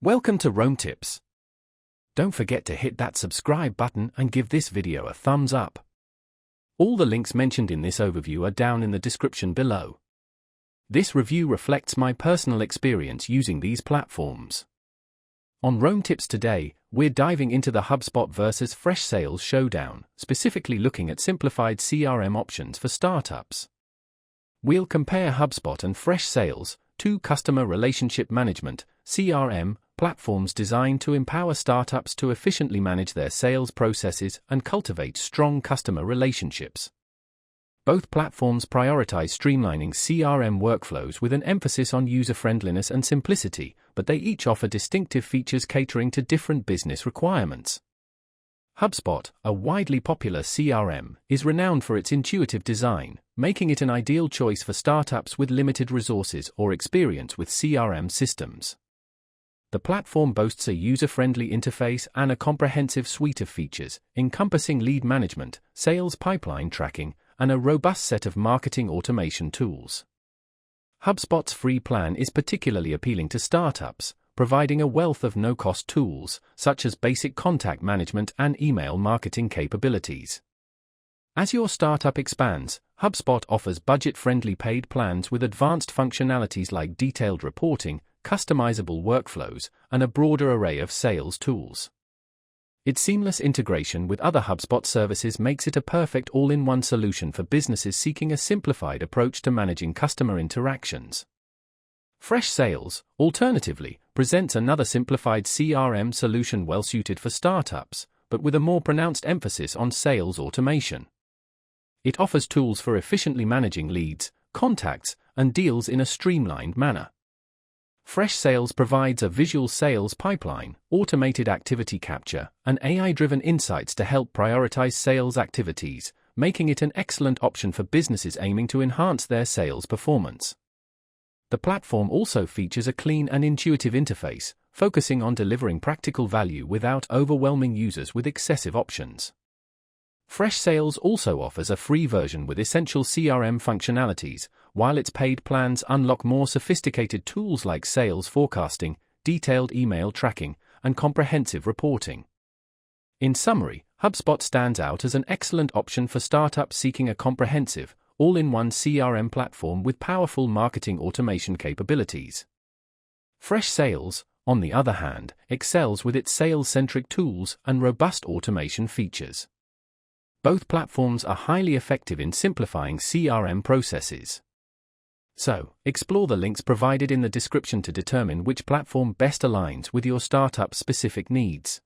Welcome to Rome Tips. Don't forget to hit that subscribe button and give this video a thumbs up. All the links mentioned in this overview are down in the description below. This review reflects my personal experience using these platforms. On Rome Tips today, we're diving into the HubSpot versus Freshsales showdown, specifically looking at simplified CRM options for startups. We'll compare HubSpot and Freshsales, two customer relationship management (CRM) platforms designed to empower startups to efficiently manage their sales processes and cultivate strong customer relationships. Both platforms prioritize streamlining CRM workflows with an emphasis on user-friendliness and simplicity, but they each offer distinctive features catering to different business requirements. HubSpot, a widely popular CRM, is renowned for its intuitive design, making it an ideal choice for startups with limited resources or experience with CRM systems. The platform boasts a user-friendly interface and a comprehensive suite of features, encompassing lead management, sales pipeline tracking, and a robust set of marketing automation tools. HubSpot's free plan is particularly appealing to startups, providing a wealth of no-cost tools, such as basic contact management and email marketing capabilities. As your startup expands, HubSpot offers budget-friendly paid plans with advanced functionalities like detailed reporting, customizable workflows, and a broader array of sales tools. Its seamless integration with other HubSpot services makes it a perfect all-in-one solution for businesses seeking a simplified approach to managing customer interactions. Freshsales, alternatively, presents another simplified CRM solution well-suited for startups, but with a more pronounced emphasis on sales automation. It offers tools for efficiently managing leads, contacts, and deals in a streamlined manner. Freshsales provides a visual sales pipeline, automated activity capture, and AI-driven insights to help prioritize sales activities, making it an excellent option for businesses aiming to enhance their sales performance. The platform also features a clean and intuitive interface, focusing on delivering practical value without overwhelming users with excessive options. Freshsales also offers a free version with essential CRM functionalities, while its paid plans unlock more sophisticated tools like sales forecasting, detailed email tracking, and comprehensive reporting. In summary, HubSpot stands out as an excellent option for startups seeking a comprehensive, all-in-one CRM platform with powerful marketing automation capabilities. Freshsales, on the other hand, excels with its sales-centric tools and robust automation features. Both platforms are highly effective in simplifying CRM processes. So, explore the links provided in the description to determine which platform best aligns with your startup's specific needs.